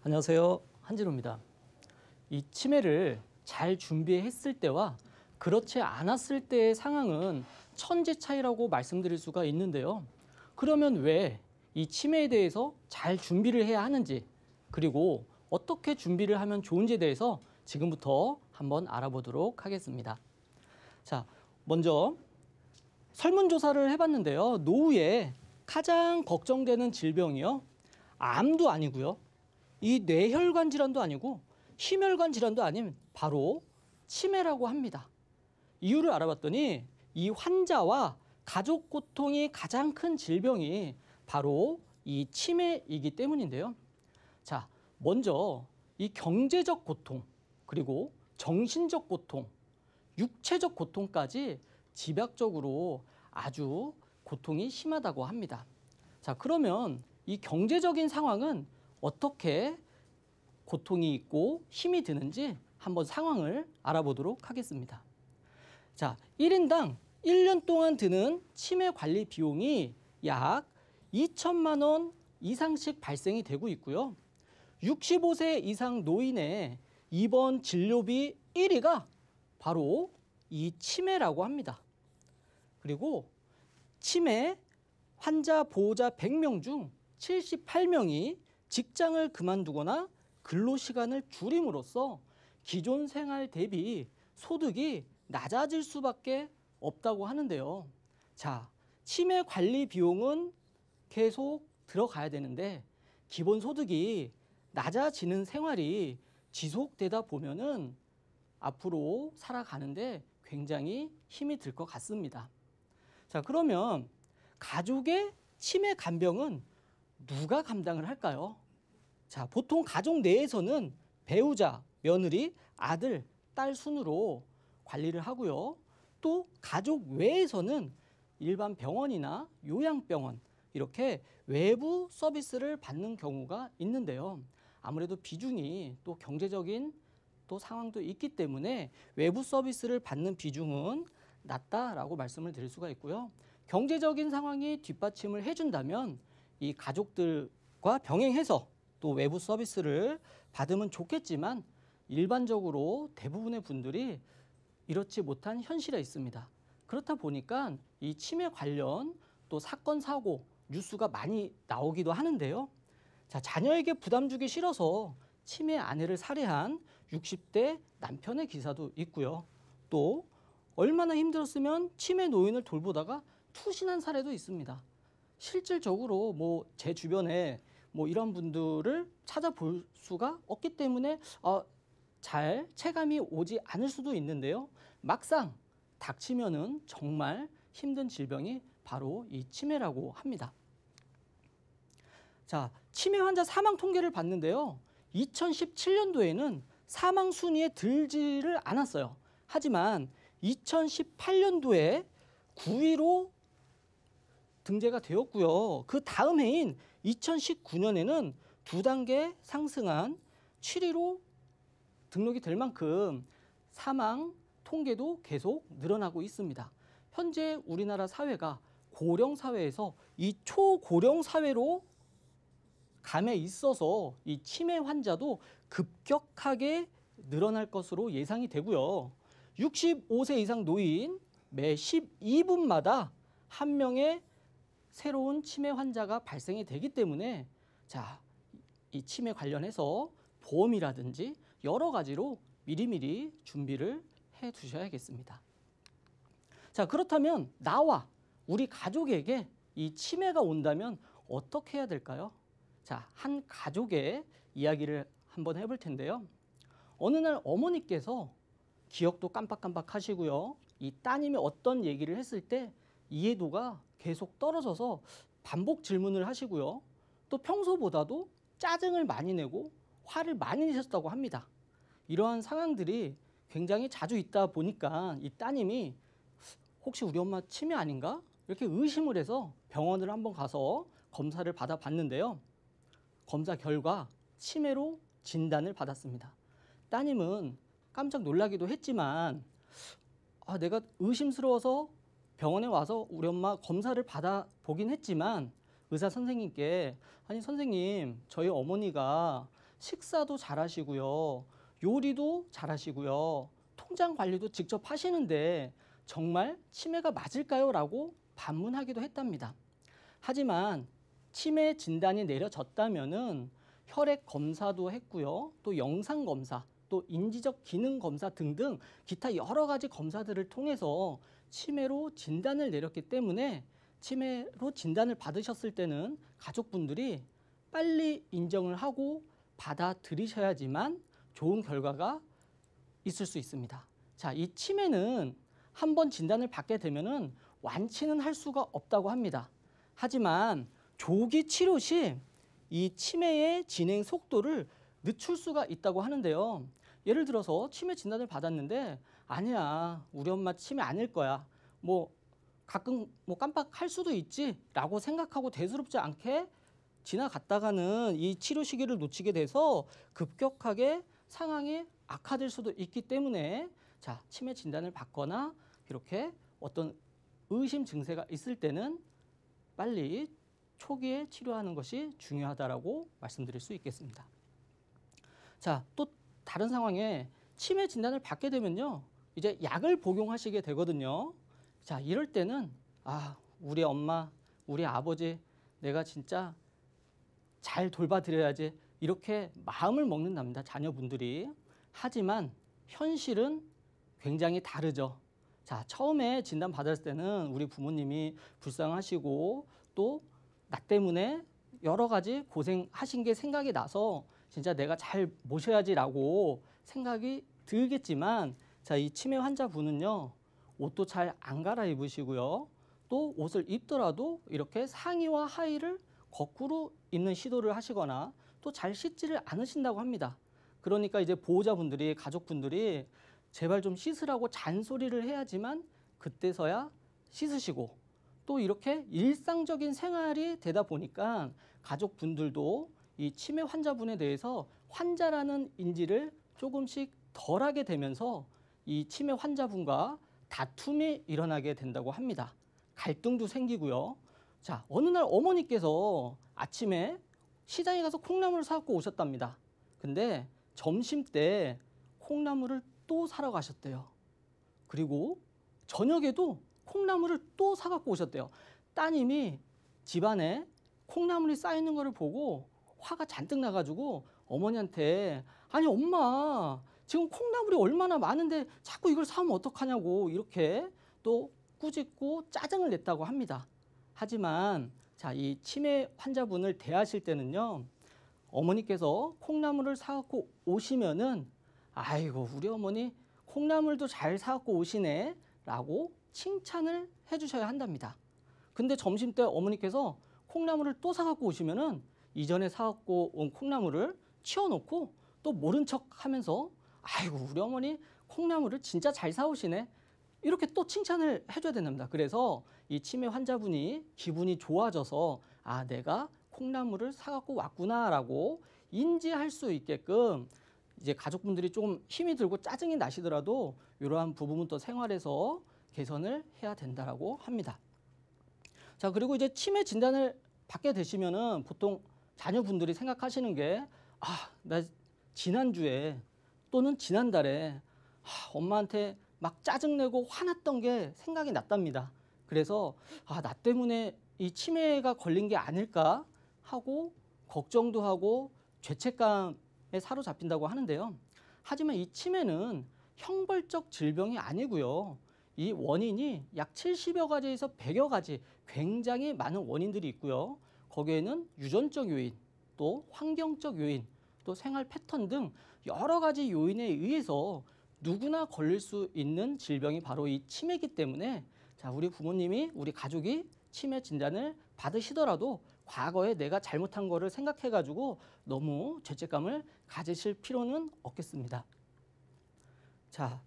안녕하세요. 한진호입니다. 이 치매를 잘 준비했을 때와 그렇지 않았을 때의 상황은 천지 차이라고 말씀드릴 수가 있는데요. 그러면 왜 이 치매에 대해서 잘 준비를 해야 하는지, 그리고 어떻게 준비를 하면 좋은지에 대해서 지금부터 한번 알아보도록 하겠습니다. 자, 먼저 설문조사를 해봤는데요. 노후에 가장 걱정되는 질병이요, 암도 아니고요, 이 뇌혈관 질환도 아니고 심혈관 질환도 아닌 바로 치매라고 합니다. 이유를 알아봤더니 이 환자와 가족 고통이 가장 큰 질병이 바로 이 치매이기 때문인데요. 자, 먼저 이 경제적 고통, 그리고 정신적 고통, 육체적 고통까지 집약적으로 아주 고통이 심하다고 합니다. 자, 그러면 이 경제적인 상황은 어떻게 고통이 있고 힘이 드는지 한번 상황을 알아보도록 하겠습니다. 자, 1인당 1년 동안 드는 치매 관리 비용이 약 2천만 원 이상씩 발생이 되고 있고요. 65세 이상 노인의 입원 진료비 1위가 바로 이 치매라고 합니다. 그리고 치매 환자 보호자 100명 중 78명이 직장을 그만두거나 근로시간을 줄임으로써 기존 생활 대비 소득이 낮아질 수밖에 없다고 하는데요. 자, 치매 관리 비용은 계속 들어가야 되는데 기본소득이 낮아지는 생활이 지속되다 보면은 앞으로 살아가는데 굉장히 힘이 들 것 같습니다. 자, 그러면 가족의 치매 간병은 누가 감당을 할까요? 자, 보통 가족 내에서는 배우자, 며느리, 아들, 딸 순으로 관리를 하고요. 또 가족 외에서는 일반 병원이나 요양병원, 이렇게 외부 서비스를 받는 경우가 있는데요. 아무래도 비중이 또 경제적인 또 상황도 있기 때문에 외부 서비스를 받는 비중은 낮다라고 말씀을 드릴 수가 있고요. 경제적인 상황이 뒷받침을 해준다면 이 가족들과 병행해서 또 외부 서비스를 받으면 좋겠지만 일반적으로 대부분의 분들이 이렇지 못한 현실에 있습니다. 그렇다 보니까 이 치매 관련 또 사건, 사고, 뉴스가 많이 나오기도 하는데요. 자, 자녀에게 부담 주기 싫어서 치매 아내를 살해한 60대 남편의 기사도 있고요. 또 얼마나 힘들었으면 치매 노인을 돌보다가 투신한 사례도 있습니다. 실질적으로 뭐 제 주변에 뭐 이런 분들을 찾아볼 수가 없기 때문에 잘 체감이 오지 않을 수도 있는데요. 막상 닥치면은 정말 힘든 질병이 바로 이 치매라고 합니다. 자, 치매 환자 사망 통계를 봤는데요. 2017년도에는 사망 순위에 들지를 않았어요. 하지만 2018년도에 9위로 등재가 되었고요. 그 다음 해인 2019년에는 2단계 상승한 7위로 등록이 될 만큼 사망 통계도 계속 늘어나고 있습니다. 현재 우리나라 사회가 고령 사회에서 이 초고령 사회로 감에 있어서 이 치매 환자도 급격하게 늘어날 것으로 예상이 되고요. 65세 이상 노인 매 12분마다 한 명의 새로운 치매 환자가 발생이 되기 때문에 자, 이 치매 관련해서 보험이라든지 여러 가지로 미리미리 준비를 해 두셔야겠습니다. 자, 그렇다면 나와 우리 가족에게 이 치매가 온다면 어떻게 해야 될까요? 자, 한 가족의 이야기를 한번 해볼 텐데요. 어느 날 어머니께서 기억도 깜빡깜빡 하시고요. 이 따님이 어떤 얘기를 했을 때 이해도가 계속 떨어져서 반복 질문을 하시고요. 또 평소보다도 짜증을 많이 내고 화를 많이 내셨다고 합니다. 이러한 상황들이 굉장히 자주 있다 보니까 이 따님이 혹시 우리 엄마 치매 아닌가? 이렇게 의심을 해서 병원을 한번 가서 검사를 받아봤는데요. 검사 결과 치매로 진단을 받았습니다. 따님은 깜짝 놀라기도 했지만 내가 의심스러워서 병원에 와서 우리 엄마 검사를 받아보긴 했지만 의사 선생님께 아니 선생님 저희 어머니가 식사도 잘하시고요. 요리도 잘하시고요. 통장 관리도 직접 하시는데 정말 치매가 맞을까요? 라고 반문하기도 했답니다. 하지만 치매 진단이 내려졌다면은 혈액 검사도 했고요. 또 영상 검사, 또 인지적 기능 검사 등등 기타 여러 가지 검사들을 통해서 치매로 진단을 내렸기 때문에 치매로 진단을 받으셨을 때는 가족분들이 빨리 인정을 하고 받아들이셔야지만 좋은 결과가 있을 수 있습니다. 자, 이 치매는 한번 진단을 받게 되면은 완치는 할 수가 없다고 합니다. 하지만 조기 치료 시 이 치매의 진행 속도를 늦출 수가 있다고 하는데요. 예를 들어서 치매 진단을 받았는데 아니야, 우리 엄마 치매 아닐 거야. 뭐 가끔 뭐 깜빡할 수도 있지라고 생각하고 대수롭지 않게 지나갔다가는 이 치료 시기를 놓치게 돼서 급격하게 상황이 악화될 수도 있기 때문에 자, 치매 진단을 받거나 이렇게 어떤 의심 증세가 있을 때는 빨리 초기에 치료하는 것이 중요하다라고 말씀드릴 수 있겠습니다. 자, 또 다른 상황에 치매 진단을 받게 되면요. 이제 약을 복용하시게 되거든요. 자, 이럴 때는 우리 엄마, 우리 아버지 내가 진짜 잘 돌봐드려야지 이렇게 마음을 먹는답니다. 자녀분들이. 하지만 현실은 굉장히 다르죠. 자, 처음에 진단 받았을 때는 우리 부모님이 불쌍하시고 또 나 때문에 여러 가지 고생하신 게 생각이 나서 진짜 내가 잘 모셔야지라고 생각이 들겠지만 자, 이 치매 환자분은요. 옷도 잘 안 갈아입으시고요. 또 옷을 입더라도 이렇게 상의와 하의를 거꾸로 입는 시도를 하시거나 또 잘 씻지를 않으신다고 합니다. 그러니까 이제 보호자분들이 가족분들이 제발 좀 씻으라고 잔소리를 해야지만 그때서야 씻으시고 또 이렇게 일상적인 생활이 되다 보니까 가족분들도 이 치매 환자분에 대해서 환자라는 인지를 조금씩 덜하게 되면서 이 치매 환자분과 다툼이 일어나게 된다고 합니다. 갈등도 생기고요. 자, 어느 날 어머니께서 아침에 시장에 가서 콩나물을 사갖고 오셨답니다. 근데 점심 때 콩나물을 또 사러 가셨대요. 그리고 저녁에도 콩나물을 또 사갖고 오셨대요. 따님이 집안에 콩나물이 쌓이는 거를 보고 화가 잔뜩 나가지고 어머니한테 아니 엄마 지금 콩나물이 얼마나 많은데 자꾸 이걸 사면 어떡하냐고 이렇게 또 꾸짖고 짜증을 냈다고 합니다. 하지만 자, 이 치매 환자분을 대하실 때는요. 어머니께서 콩나물을 사갖고 오시면은 아이고 우리 어머니 콩나물도 잘 사갖고 오시네 라고 칭찬을 해주셔야 한답니다. 근데 점심때 어머니께서 콩나물을 또 사갖고 오시면은 이전에 사갖고 온 콩나물을 치워놓고 또 모른 척 하면서 아이고 우리 어머니 콩나물을 진짜 잘 사오시네 이렇게 또 칭찬을 해줘야 된답니다. 그래서 이 치매 환자분이 기분이 좋아져서 내가 콩나물을 사갖고 왔구나라고 인지할 수 있게끔 이제 가족분들이 조금 힘이 들고 짜증이 나시더라도 이러한 부분은 또 생활에서 개선을 해야 된다라고 합니다. 자, 그리고 이제 치매 진단을 받게 되시면은 보통 자녀분들이 생각하시는 게 나 지난주에 또는 지난달에 엄마한테 막 짜증내고 화났던 게 생각이 났답니다. 그래서 나 때문에 이 치매가 걸린 게 아닐까 하고 걱정도 하고 죄책감에 사로잡힌다고 하는데요. 하지만 이 치매는 형벌적 질병이 아니고요. 이 원인이 약 70여 가지에서 100여 가지 굉장히 많은 원인들이 있고요. 거기에는 유전적 요인, 또 환경적 요인, 또 생활 패턴 등 여러 가지 요인에 의해서 누구나 걸릴 수 있는 질병이 바로 이 치매이기 때문에 자, 우리 부모님이 우리 가족이 치매 진단을 받으시더라도 과거에 내가 잘못한 거를 생각해 가지고 너무 죄책감을 가지실 필요는 없겠습니다. 자,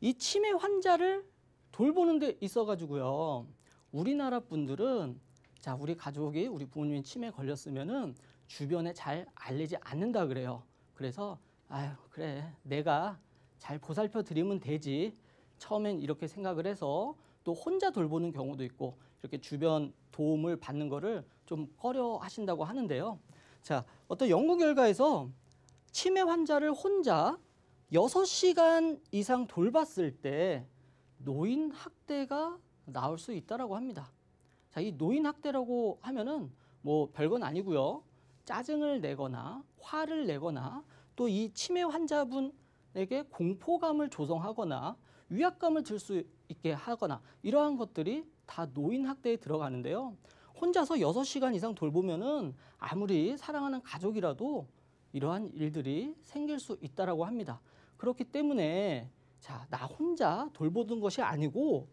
이 치매 환자를 돌보는 데 있어 가지고요. 우리나라 분들은 자, 우리 가족이 우리 부모님이 치매 걸렸으면은 주변에 잘 알리지 않는다 그래요. 그래서 그래 내가 잘 보살펴 드리면 되지. 처음엔 이렇게 생각을 해서 또 혼자 돌보는 경우도 있고 이렇게 주변 도움을 받는 거를 좀 꺼려 하신다고 하는데요. 자, 어떤 연구 결과에서 치매 환자를 혼자 6시간 이상 돌봤을 때 노인 학대가 나올 수 있다라고 합니다. 자, 이 노인 학대라고 하면은 뭐 별건 아니고요. 짜증을 내거나 화를 내거나 또 이 치매 환자분에게 공포감을 조성하거나 위압감을 들 수 있게 하거나 이러한 것들이 다 노인 학대에 들어가는데요. 혼자서 6시간 이상 돌보면은 아무리 사랑하는 가족이라도 이러한 일들이 생길 수 있다라고 합니다. 그렇기 때문에 자, 나 혼자 돌보는 것이 아니고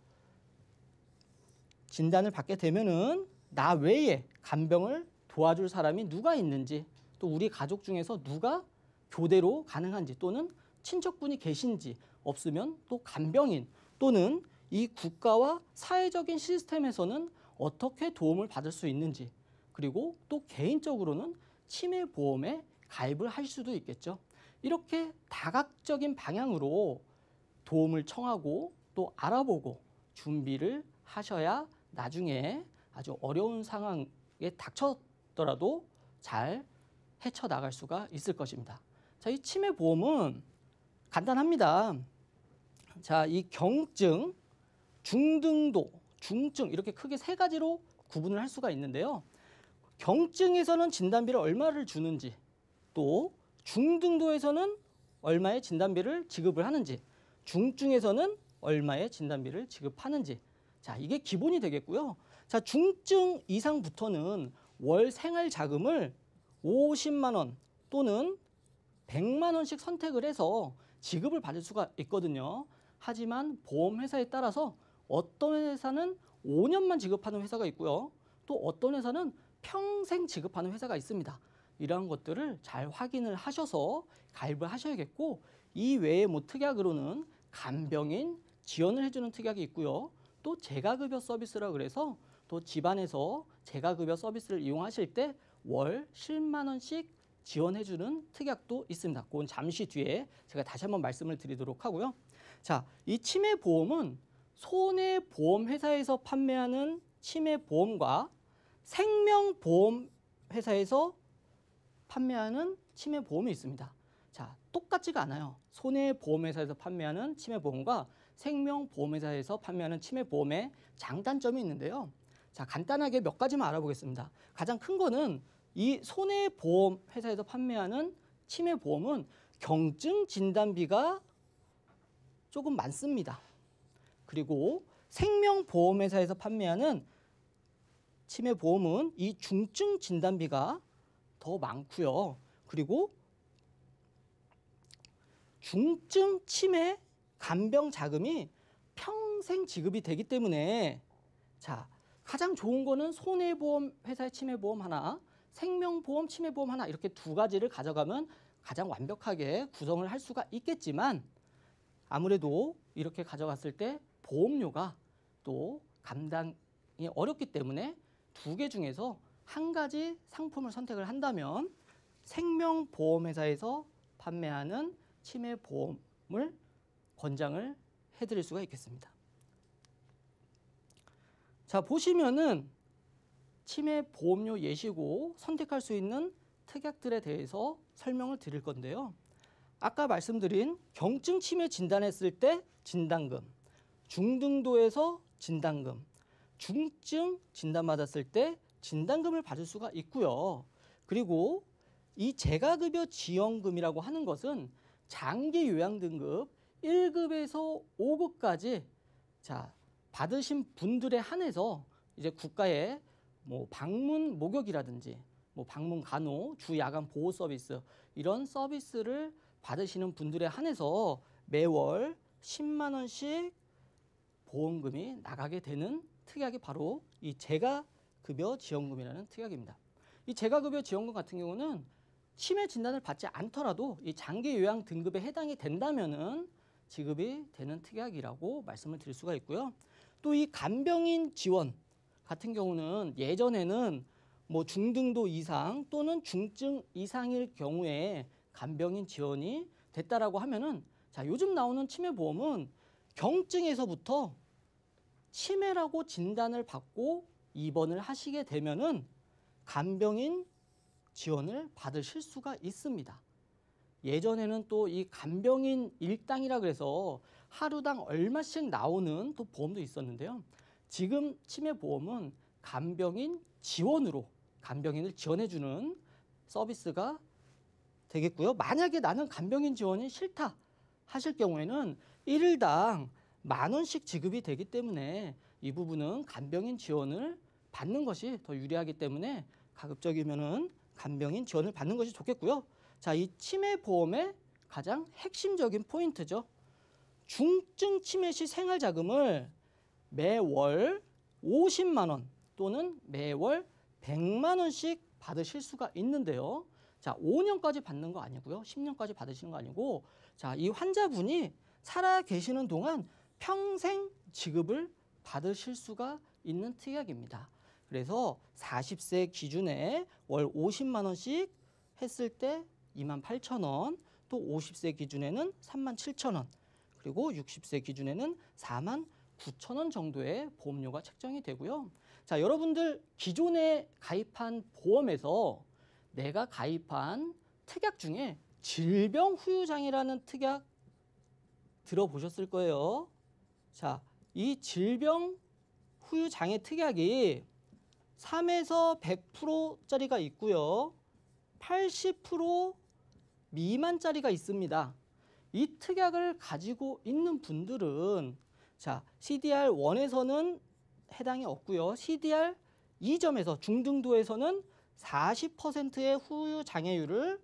진단을 받게 되면은 나 외에 간병을 도와줄 사람이 누가 있는지 또 우리 가족 중에서 누가 교대로 가능한지 또는 친척분이 계신지 없으면 또 간병인 또는 이 국가와 사회적인 시스템에서는 어떻게 도움을 받을 수 있는지 그리고 또 개인적으로는 치매보험에 가입을 할 수도 있겠죠. 이렇게 다각적인 방향으로 도움을 청하고 또 알아보고 준비를 하셔야 나중에 아주 어려운 상황에 닥쳤더라도 잘 헤쳐나갈 수가 있을 것입니다. 자, 이 치매보험은 간단합니다. 자, 이 경증, 중등도, 중증 이렇게 크게 세 가지로 구분을 할 수가 있는데요. 경증에서는 진단비를 얼마를 주는지 또 중등도에서는 얼마의 진단비를 지급을 하는지 중증에서는 얼마의 진단비를 지급하는지 자, 이게 기본이 되겠고요. 자, 중증 이상부터는 월 생활 자금을 50만 원 또는 100만 원씩 선택을 해서 지급을 받을 수가 있거든요. 하지만 보험회사에 따라서 어떤 회사는 5년만 지급하는 회사가 있고요. 또 어떤 회사는 평생 지급하는 회사가 있습니다. 이러한 것들을 잘 확인을 하셔서 가입을 하셔야겠고 이 외에 뭐 특약으로는 간병인 지원을 해주는 특약이 있고요. 또 재가급여 서비스라 그래서 또 집안에서 재가급여 서비스를 이용하실 때 월 10만 원씩 지원해주는 특약도 있습니다. 그건 잠시 뒤에 제가 다시 한번 말씀을 드리도록 하고요. 자, 이 치매보험은 손해보험회사에서 판매하는 치매보험과 생명보험 회사에서 판매하는 치매보험이 있습니다. 자, 똑같지가 않아요. 손해보험회사에서 판매하는 치매보험과 생명보험회사에서 판매하는 치매보험의 장단점이 있는데요. 자, 간단하게 몇 가지만 알아보겠습니다. 가장 큰 거는 이 손해보험회사에서 판매하는 치매보험은 경증 진단비가 조금 많습니다. 그리고 생명보험회사에서 판매하는 치매보험은 이 중증 진단비가 더 많고요. 그리고 중증 치매 간병 자금이 평생 지급이 되기 때문에 자, 가장 좋은 거는 손해보험 회사의 치매보험 하나, 생명보험 치매보험 하나 이렇게 두 가지를 가져가면 가장 완벽하게 구성을 할 수가 있겠지만 아무래도 이렇게 가져갔을 때 보험료가 또 감당이 어렵기 때문에 두 개 중에서 한 가지 상품을 선택을 한다면 생명보험회사에서 판매하는 치매보험을 권장을 해드릴 수가 있겠습니다. 자, 보시면은 치매보험료 예시고 선택할 수 있는 특약들에 대해서 설명을 드릴 건데요. 아까 말씀드린 경증 치매 진단했을 때 진단금, 중등도에서 진단금, 중증 진단받았을 때 진단금을 받을 수가 있고요. 그리고 이 재가급여 지원금이라고 하는 것은 장기 요양 등급 1급에서 5급까지 자, 받으신 분들에 한해서 이제 국가의 뭐 방문 목욕이라든지 뭐 방문 간호, 주 야간 보호 서비스 이런 서비스를 받으시는 분들에 한해서 매월 10만 원씩 보험금이 나가게 되는 특약이 바로 이 재가급여 지원금이라는 특약입니다. 이 재가급여 지원금 같은 경우는 치매 진단을 받지 않더라도 이 장기 요양 등급에 해당이 된다면은 지급이 되는 특약이라고 말씀을 드릴 수가 있고요. 또 이 간병인 지원 같은 경우는 예전에는 뭐 중등도 이상 또는 중증 이상일 경우에 간병인 지원이 됐다라고 하면은 자, 요즘 나오는 치매보험은 경증에서부터 치매라고 진단을 받고 입원을 하시게 되면은 간병인 지원을 받으실 수가 있습니다. 예전에는 또 이 간병인 일당이라 그래서 하루당 얼마씩 나오는 또 보험도 있었는데요. 지금 치매보험은 간병인 지원으로 간병인을 지원해주는 서비스가 되겠고요. 만약에 나는 간병인 지원이 싫다 하실 경우에는 일일당 10,000원씩 지급이 되기 때문에 이 부분은 간병인 지원을 받는 것이 더 유리하기 때문에 가급적이면은 간병인 지원을 받는 것이 좋겠고요. 자, 이 치매보험의 가장 핵심적인 포인트죠. 중증 치매 시 생활자금을 매월 50만 원 또는 매월 100만 원씩 받으실 수가 있는데요. 자, 5년까지 받는 거 아니고요. 10년까지 받으시는 거 아니고, 자, 이 환자분이 살아 계시는 동안 평생 지급을 받으실 수가 있는 특약입니다. 그래서 40세 기준에 월 50만 원씩 했을 때 28,000원, 또 50세 기준에는 37,000원, 그리고 60세 기준에는 49,000원 정도의 보험료가 책정이 되고요. 자, 여러분들 기존에 가입한 보험에서 내가 가입한 특약 중에 질병 후유장애라는 특약 들어보셨을 거예요. 자, 이 질병 후유장애 특약이 3에서 100%짜리가 있고요. 80% 미만짜리가 있습니다. 이 특약을 가지고 있는 분들은 자, CDR1에서는 해당이 없고요. CDR 2점에서 중등도에서는 40%의 후유 장애율을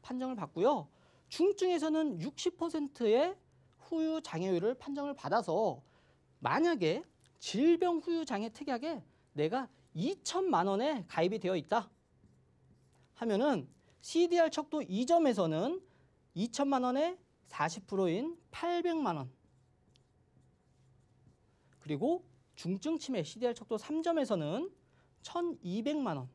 판정을 받고요. 중증에서는 60%의 후유 장애율을 판정을 받아서 만약에 질병 후유 장애 특약에 내가 2천만 원에 가입이 되어 있다 하면은 CDR 척도 2점에서는 2천만 원에 40%인 800만 원, 그리고 중증 치매 CDR 척도 3점에서는 1,200만 원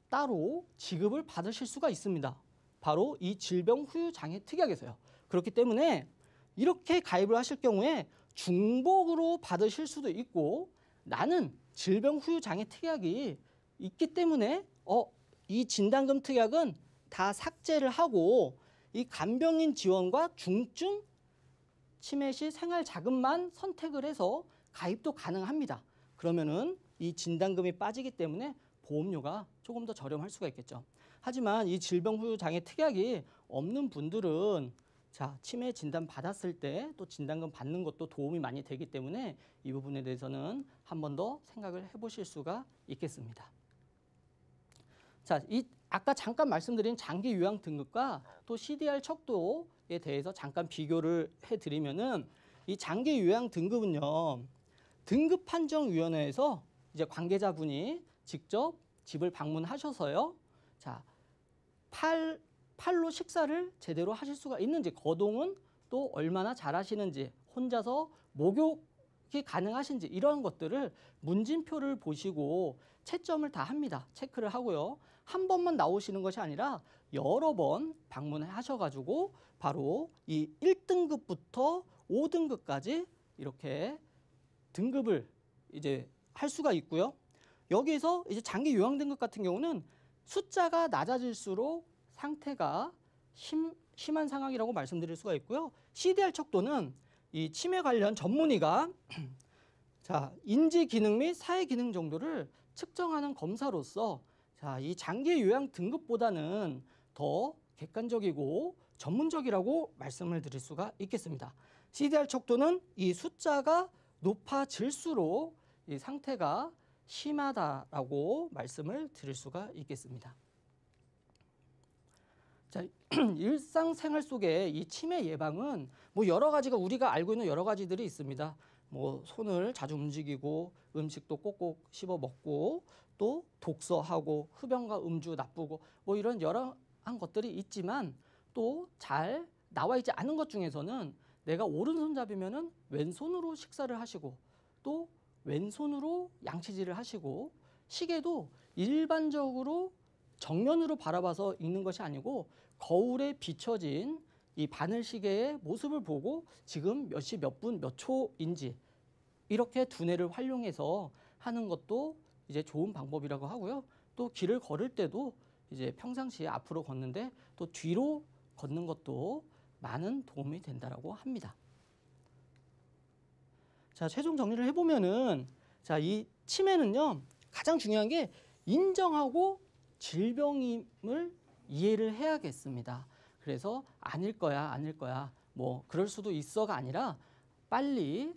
따로 지급을 받으실 수가 있습니다. 바로 이 질병 후유 장애 특약에서요. 그렇기 때문에 이렇게 가입을 하실 경우에 중복으로 받으실 수도 있고, 나는 질병 후유 장애 특약이 있기 때문에 이 진단금 특약은 다 삭제를 하고 이 간병인 지원과 중증 치매 시 생활 자금만 선택을 해서 가입도 가능합니다. 그러면은 이 진단금이 빠지기 때문에 보험료가 조금 더 저렴할 수가 있겠죠. 하지만 이 질병 후유 장애 특약이 없는 분들은 자, 치매 진단 받았을 때 또 진단금 받는 것도 도움이 많이 되기 때문에 이 부분에 대해서는 한 번 더 생각을 해보실 수가 있겠습니다. 자, 이 아까 잠깐 말씀드린 장기 요양 등급과 또 CDR 척도에 대해서 잠깐 비교를 해드리면은 이 장기 요양 등급은요, 등급판정위원회에서 이제 관계자분이 직접 집을 방문하셔서요, 자, 팔로 식사를 제대로 하실 수가 있는지, 거동은 또 얼마나 잘하시는지, 혼자서 목욕이 가능하신지 이런 것들을 문진표를 보시고 채점을 다 합니다. 체크를 하고요. 한 번만 나오시는 것이 아니라 여러 번 방문하셔가지고 바로 이 1등급부터 5등급까지 이렇게 등급을 이제 할 수가 있고요. 여기에서 이제 장기 요양 등급 같은 경우는 숫자가 낮아질수록 상태가 심한 상황이라고 말씀드릴 수가 있고요. CDR 척도는 이 치매 관련 전문의가 자, 인지 기능 및 사회 기능 정도를 측정하는 검사로서 자, 이 장기 요양 등급보다는 더 객관적이고 전문적이라고 말씀을 드릴 수가 있겠습니다. CDR 척도는 이 숫자가 높아질수록 이 상태가 심하다라고 말씀을 드릴 수가 있겠습니다. 자, 일상생활 속에 이 치매 예방은 뭐 여러 가지가 우리가 알고 있는 여러 가지들이 있습니다. 뭐 손을 자주 움직이고 음식도 꼭꼭 씹어 먹고 또 독서하고 흡연과 음주 나쁘고 뭐 이런 여러한 것들이 있지만 또 잘 나와 있지 않은 것 중에서는 내가 오른손잡이면은 왼손으로 식사를 하시고 또 왼손으로 양치질을 하시고 시계도 일반적으로 정면으로 바라봐서 읽는 것이 아니고 거울에 비춰진 이 바늘 시계의 모습을 보고 지금 몇 시 몇 분 몇 초인지 이렇게 두뇌를 활용해서 하는 것도 이제 좋은 방법이라고 하고요. 또 길을 걸을 때도 이제 평상시에 앞으로 걷는데 또 뒤로 걷는 것도 많은 도움이 된다라고 합니다. 자, 최종 정리를 해보면은 자, 이 치매는요 가장 중요한 게 인정하고 질병임을 이해를 해야겠습니다. 그래서 아닐 거야 뭐 그럴 수도 있어가 아니라 빨리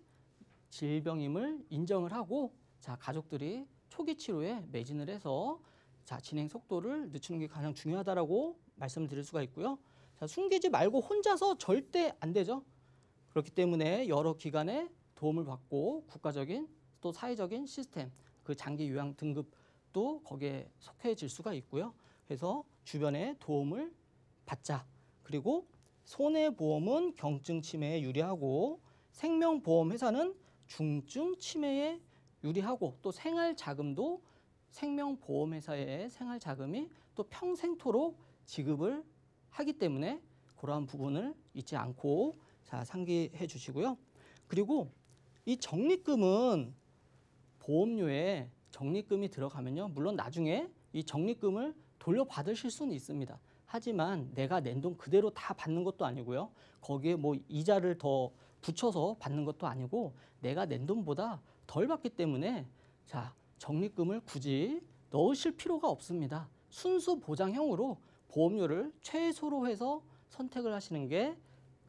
질병임을 인정을 하고 자, 가족들이 초기 치료에 매진을 해서 자, 진행 속도를 늦추는 게 가장 중요하다라고 말씀을 드릴 수가 있고요. 자, 숨기지 말고 혼자서 절대 안 되죠. 그렇기 때문에 여러 기관의 도움을 받고 국가적인 또 사회적인 시스템, 그 장기 요양 등급도 거기에 속해질 수가 있고요. 그래서 주변의 도움을 받자. 그리고 손해보험은 경증 치매에 유리하고 생명보험 회사는 중증 치매에 유리하고 또 생활자금도 생명보험회사의 생활자금이 또 평생토록 지급을 하기 때문에 그러한 부분을 잊지 않고 자, 상기해 주시고요. 그리고 이 적립금은 보험료에 적립금이 들어가면요. 물론 나중에 이 적립금을 돌려받으실 수는 있습니다. 하지만 내가 낸 돈 그대로 다 받는 것도 아니고요. 거기에 뭐 이자를 더 붙여서 받는 것도 아니고 내가 낸 돈보다 덜 받기 때문에 자, 적립금을 굳이 넣으실 필요가 없습니다. 순수 보장형으로 보험료를 최소로 해서 선택을 하시는 게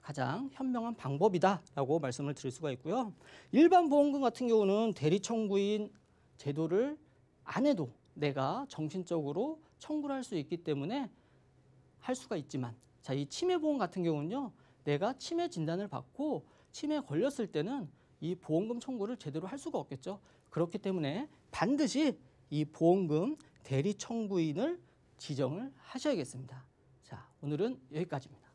가장 현명한 방법이다라고 말씀을 드릴 수가 있고요. 일반 보험금 같은 경우는 대리 청구인 제도를 안 해도 내가 정신적으로 청구를 할 수 있기 때문에 할 수가 있지만 자, 이 치매보험 같은 경우는요. 내가 치매 진단을 받고 치매에 걸렸을 때는 이 보험금 청구를 제대로 할 수가 없겠죠. 그렇기 때문에 반드시 이 보험금 대리 청구인을 지정을 하셔야겠습니다. 자, 오늘은 여기까지입니다.